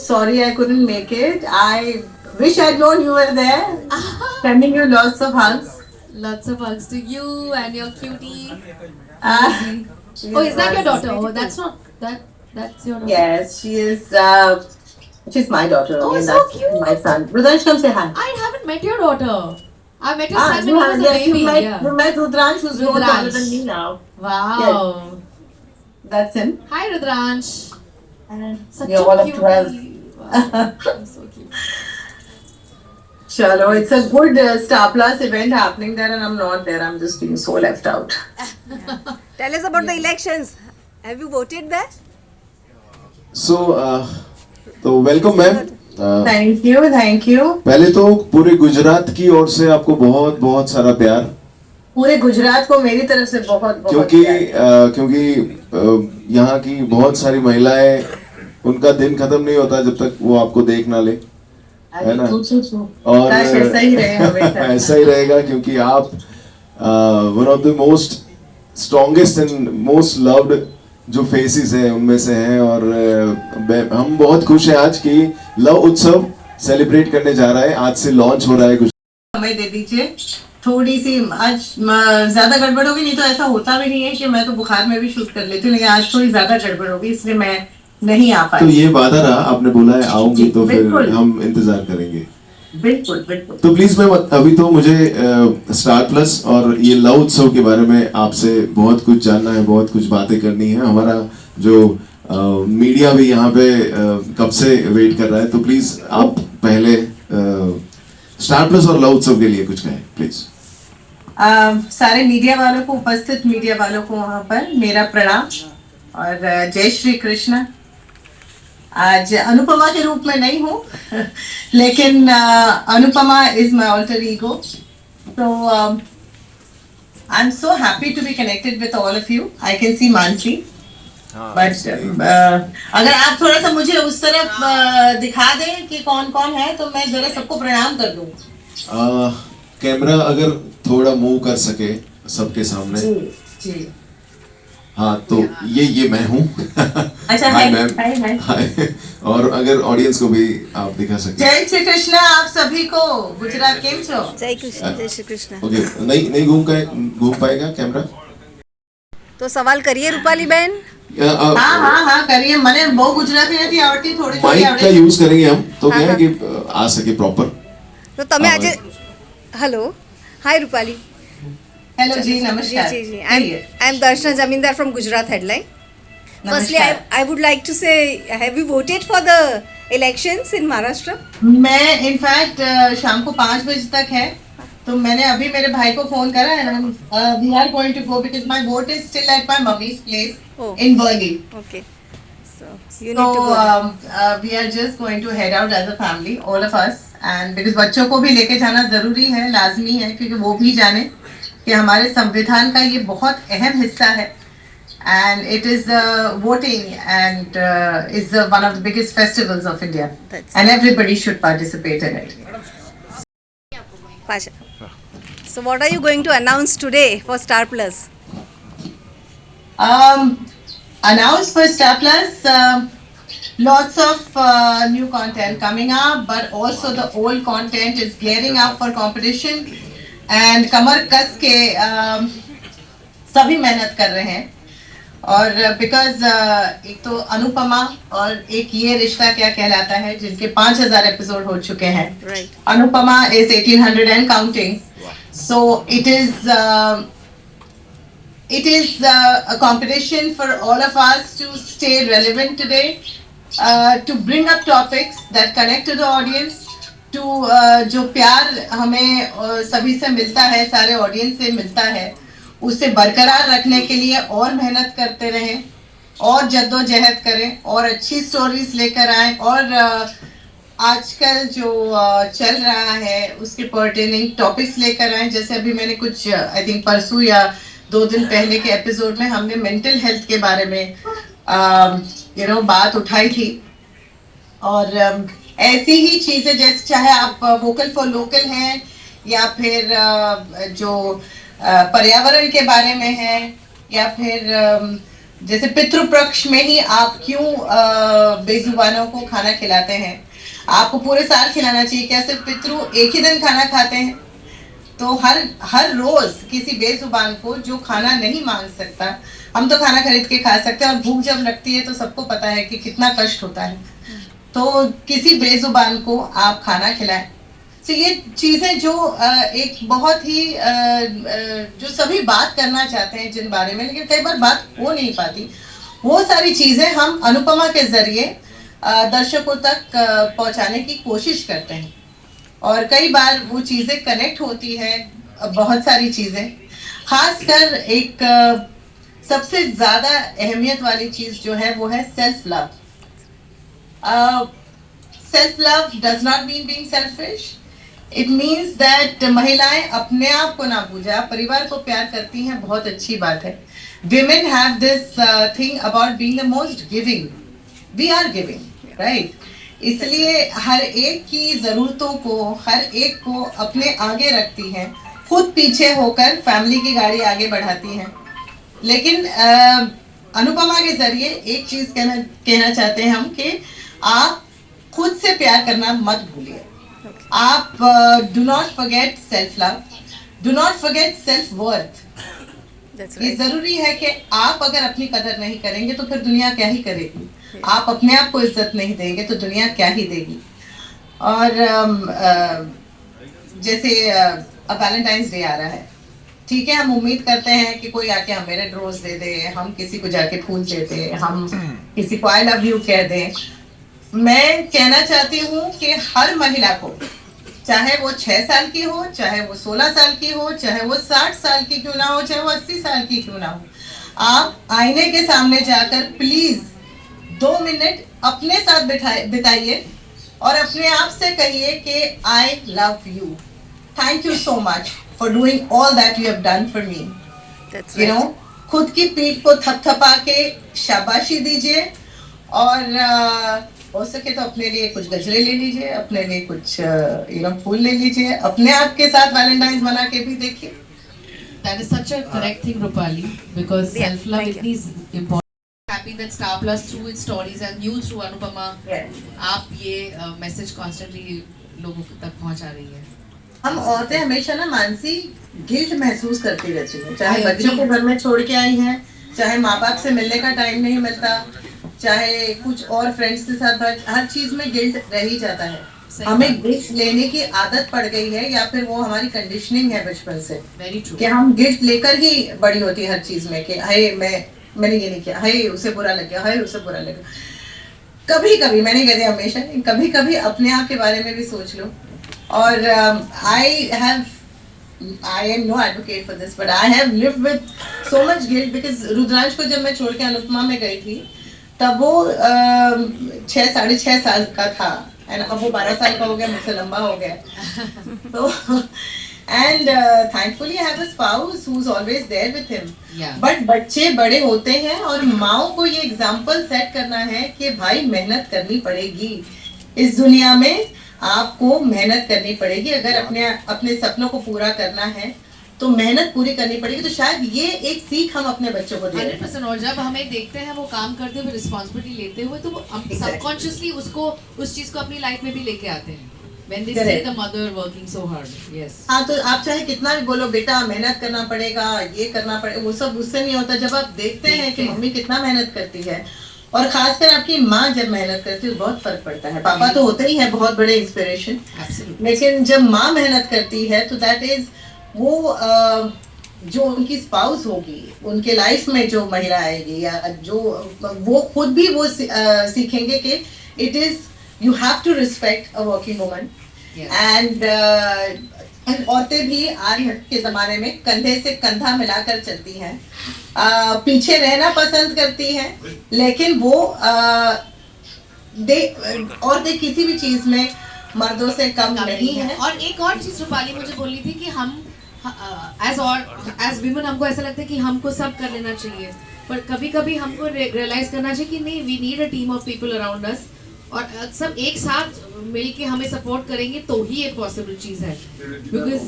sorry I couldn't make it. I wish I'd known you were there. Sending you lots of hugs. Lots of hugs to you and your cutie. Uh, Oh, is that your daughter? Oh, that's not that. That's your daughter. Yes, she is. She's my daughter. Oh, and so that's cute. my son. Rudransh, come say hi. I haven't met your daughter. I met your son when you he have, was a yes, baby. you met, Yeah. you met Rudransh, who's more Rudransh. taller than me now. Wow. That's him. Hi, Rudransh. Such You're a one of cutie. 12. Wow. So cute. Chalo, it's a good Star Plus event happening there, and I'm not there. I'm just being so left out. Tell us about the elections. Have you voted there? तो welcome ma'am. Thank you, thank you. पहले तो पूरे गुजरात की ओर से आपको बहुत बहुत सारा प्यार, पूरे गुजरात को मेरी तरफ से बहुत बहुत क्योंकि प्यार। क्योंकि यहाँ की बहुत सारी महिलाएं, उनका दिन खत्म नहीं होता जब तक वो आपको देख ना ले, है ना? और काश ऐसा ही रहे हमेशा। ऐसा ही रहेगा, क्योंकि आप one of the most strongest and most loved जो फेसेस है उनमें से हैं। और हम बहुत खुश हैं आज की लव उत्सव सेलिब्रेट करने जा रहा है। आज से लॉन्च हो रहा है कुछ। समय दे दीजिए थोड़ी सी। आज ज्यादा गड़बड़ होगी, नहीं तो ऐसा होता भी नहीं है कि मैं तो बुखार में भी शूट कर लेती हूँ, लेकिन आज थोड़ी ज्यादा गड़बड़ होगी, इसलिए मैं नहीं आ पाई। तो ये वादा रहा, आपने बोला है आऊंगी, तो फिर बिल्कुल। हम इंतजार करेंगे। बिल्कुल बिल्कुल। तो प्लीज मैम, अभी तो मुझे स्टार प्लस और ये लव उत्सव के बारे में आपसे बहुत कुछ जानना है, बहुत कुछ बातें करनी है। हमारा जो मीडिया भी यहाँ पे कब से वेट कर रहा है, तो प्लीज आप पहले स्टार प्लस और लव उत्सव के लिए कुछ कहें प्लीज। सारे मीडिया वालों को, उपस्थित मीडिया वालों को वहाँ पर मेरा प्रणाम और जय श्री कृष्ण। आज अनुपमा के रूप में नहीं हूँ लेकिन Anupama is my alter ego. तो I am so happy to be connected with all of you. I can see Mansi, but अगर आप थोड़ा सा मुझे उस तरफ दिखा दें कि कौन कौन है, तो मैं जरा सबको प्रणाम कर दूँ। कैमरा अगर थोड़ा मूव कर सके सबके सामने। जी जी। हाँ, तो ये मैं हूँ। अच्छा, हाय हाय मैम। हाय हाय। और अगर ऑडियंस को भी आप दिखा सके। जय श्री कृष्ण आप सभी को। गुजरात केम छो? जय कृष्ण, जय श्री कृष्ण। ओके, नहीं घूम पाएगा कैमरा? તો સવાલ કરીએ રૂપાલી બેન। हाँ हाँ हाँ करिए। मैंने बहुत गुजराती नहीं आवड़ती, थोड़ी थोड़ी माइक का आवड़े। यूज करेंगे हम, तो क्या हाँ, है कि आ सके प्रॉपर। તો તમે हाँ, આજે हेलो हाय रूपाली। हेलो जी, जी नमस्कार। जी जी आई एम दर्शना जमींदार फ्रॉम गुजरात हेडलाइन। फर्स्टली नमस्कार। आई वुड लाइक टू से have you voted for the elections in Maharashtra? मैं इनफैक्ट शाम को 5 बजे तक है, तो मैंने अभी मेरे भाई को फोन करा है। We are going to go because my vote is still at my mummy's place Oh. In Worli. Okay so you So need to go. we are just going to head out as a family, all of us, and because बच्चों को भी लेके जाना जरूरी है, लाजमी है, क्योंकि वो भी जाने कि हमारे संविधान का ये बहुत अहम हिस्सा है। And it is voting and is one of the biggest festivals of India, and everybody should participate in it. Pasha. So what are you going to announce today for Star Plus? Announced for Star Plus, lots of new content coming up, but also the old content is gearing up for competition, and कमर कस के सभी मेहनत कर रहे हैं। और because एक तो अनुपमा और एक ये रिश्ता क्या कहलाता है, जिनके 5000 एपिसोड हो चुके हैं। Right. Anupama is 1800 and counting, so it is a competition for all of us to stay relevant today, to bring up topics that connect to the audience, to जो प्यार हमें सभी से मिलता है, सारे ऑडियंस से मिलता है, उसे बरकरार रखने के लिए और मेहनत करते रहें, और जद्दोजहद करें, और अच्छी स्टोरीज लेकर आएं, और आजकल जो चल रहा है उसके पर्टेनिंग टॉपिक्स लेकर आएं। जैसे अभी मैंने कुछ आई थिंक परसों या 2 दिन पहले के एपिसोड में हमने मेंटल हेल्थ के बारे में बात उठाई थी। और ऐसी ही चीज़ें, जैसे चाहे आप वोकल फॉर लोकल हैं, या फिर जो पर्यावरण के बारे में है, या फिर जैसे पितृपक्ष में ही आप क्यों बेजुबानों को खाना खिलाते हैं? आपको पूरे साल खिलाना चाहिए, क्या सिर्फ पितृ एक ही दिन खाना खाते हैं? तो हर रोज किसी बेजुबान को जो खाना नहीं मांग सकता, हम तो खाना खरीद के खा सकते हैं, और भूख जब लगती है तो सबको पता है कि कितना कष्ट होता है। तो किसी बेजुबान को आप खाना खिलाएं। तो ये चीजें जो एक बहुत ही जो सभी बात करना चाहते हैं जिन बारे में, लेकिन कई बार बात हो नहीं पाती, वो सारी चीजें हम अनुपमा के जरिए दर्शकों तक पहुंचाने की कोशिश करते हैं। और कई बार वो चीजें कनेक्ट होती है, बहुत सारी चीजें, खासकर एक सबसे ज्यादा अहमियत वाली चीज जो है वो है self love. Self love does not mean being selfish, it means that महिलाएं अपने आप को ना भूजा, परिवार को प्यार करती हैं, बहुत अच्छी बात है। Women have this thing about being the most giving, we are giving, right? इसलिए हर एक की जरूरतों को, हर एक को अपने आगे रखती हैं, खुद पीछे होकर फैमिली की गाड़ी आगे बढ़ाती हैं। लेकिन अनुपमा के जरिए एक चीज कहना चाहते हैं हम कि आप खुद से प्यार करना मत भूलिए। आप do not forget self love, do not forget self worth. ये जरूरी है कि आप अगर अपनी कदर नहीं करेंगे तो फिर दुनिया क्या ही करेगी? आप अपने आप को इज्जत नहीं देंगे तो दुनिया क्या ही देगी? और जैसे अब वैलेंटाइंस डे आ रहा है, ठीक है, हम उम्मीद करते हैं कि कोई आके हमें रेड रोज दे दे, हम किसी को जाके फूल दे दे, हम किसी को आई लव यू कह दें। मैं कहना चाहती हूँ कि हर महिला को, चाहे वो 6 साल की हो, चाहे वो 16 साल की हो, चाहे वो 60 साल की क्यों ना हो, चाहे वो 80 साल की क्यों ना हो, आप आईने के सामने जाकर प्लीज 2 मिनट अपने साथ बिताइए और अपने आप से कहिए कि I love you, thank you so much for doing all that you have done for me. You know, खुद की पीठ को थपथपा के शाबाशी दीजिए, और हो सके तो अपने लिए कुछ गजरे ले लीजिए, अपने लिए कुछ फूल ले लीजिए, अपने आप के साथ वैलेंटाइंस मना के भी देखिए। That is such a correct thing, Rupali, because Yeah, self-love thank you. is important. Happy that Star Plus through its stories and you through Anupama, आप ये message constantly लोगों तक पहुंचा रही है। हम औरतें हमेशा ना मानसी गिल्ट महसूस करती रहती हैं, चाहे I बच्चों agree. को घर में छोड़ के आई हैं, चाहे माँ बाप से मिलने का टाइम नहीं मिलता, चाहे कुछ और फ्रेंड्स के साथ, हर चीज में गिल्ट रह ही जाता है। सही हमें बात। गिल्ट लेने की आदत पड़ गई है, या फिर वो हमारी कंडीशनिंग है बचपन से, Very true. कि हम गिल्ट लेकर ही बड़ी होती है हर चीज में, कि हाय मैंने ये नहीं किया, हाय उसे बुरा लग गया, हाय उसे बुरा लगा। कभी कभी, मैंने कहती हमेशा नहीं, कभी कभी अपने आप के बारे में भी सोच लो। और I am no advocate for this, but I have lived with so much guilt because Rudransh को जब मैं छोड़ के अनुपमा में गई थी, तब वो 6-6.5 साल का था, एंड अब वो 12 साल का हो गया, मुझसे लंबा हो गया। तो and thankfully I have a spouse who is always there with him. Yeah. But बच्चे बड़े होते हैं और माओ को ये एग्जाम्पल सेट करना है कि भाई मेहनत करनी पड़ेगी इस दुनिया में, आपको मेहनत करनी पड़ेगी। अगर अपने सपनों को पूरा करना है तो मेहनत पूरी करनी पड़ेगी। तो शायद ये एक सीख हम अपने बच्चों को दे रहे हैं। 100%। और जब हमें देखते हैं वो काम करते हुए, रिस्पॉन्सिबिलिटी लेते हुए, तो वो Exactly. सबकॉन्शियसली उसको उस चीज को अपनी लाइफ में भी लेके आते हैं। When they see Correct. the mother working so hard, yes. हाँ, तो आप चाहे कितना भी बोलो बेटा मेहनत करना पड़ेगा, ये करना पड़ेगा, वो सब उससे नहीं होता। जब आप देखते हैं कि मम्मी कितना मेहनत करती है, और खासकर आपकी माँ जब मेहनत करती है, तो बहुत फर्क पड़ता है। पापा तो होते ही है बहुत बड़े इंस्पिरेशन, Absolutely. लेकिन जब माँ मेहनत करती है तो दैट इज वो जो उनकी स्पाउस होगी, उनके लाइफ में जो महिला आएगी, या जो वो खुद भी वो सीखेंगे कि it is you have to respect a working woman. Yes. And औरतें भी आज के जमाने में कंधे से कंधा मिलाकर चलती हैं, पीछे रहना पसंद करती हैं, लेकिन वो औरतें किसी भी चीज में मर्दों से कम नहीं है। और एक और चीज रूपाली मुझे बोलनी थी कि हम एज विमेन हमको ऐसा लगता है कि हमको सब कर लेना चाहिए, पर कभी कभी हमको रियलाइज करना चाहिए कि नहीं, we need a team of people around us, और सब एक साथ मिल के हमें सपोर्ट करेंगे तो ही एक पॉसिबल चीज है। Because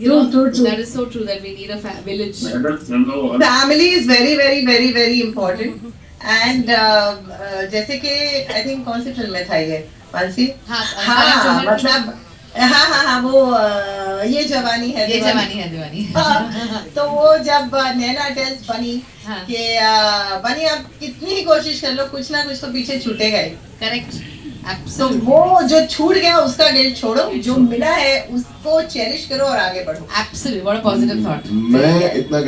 You know, True, true. that is so true that we need a village. Family is very very very very important. And जैसे कि I think कौन सी फिल्म में था ये मानसी? हाँ, हाँ जौहर की- मतलब हाँ वो ये जवानी है ये दीवानी। जवानी है दीवानी. हाँ, तो वो जब नैना टेल्स बनी हाँ. कि बनी आप कितनी ही कोशिश कर लो कुछ ना कुछ तो पीछे छूटेगा ही. Correct. तो Absolutely. वो जो छूट गया उसका गिल्ट छोड़ो, जो मिला है उसको चेरिश करो और आगे बढ़ो. Absolutely. What a positive thought. मैं इतना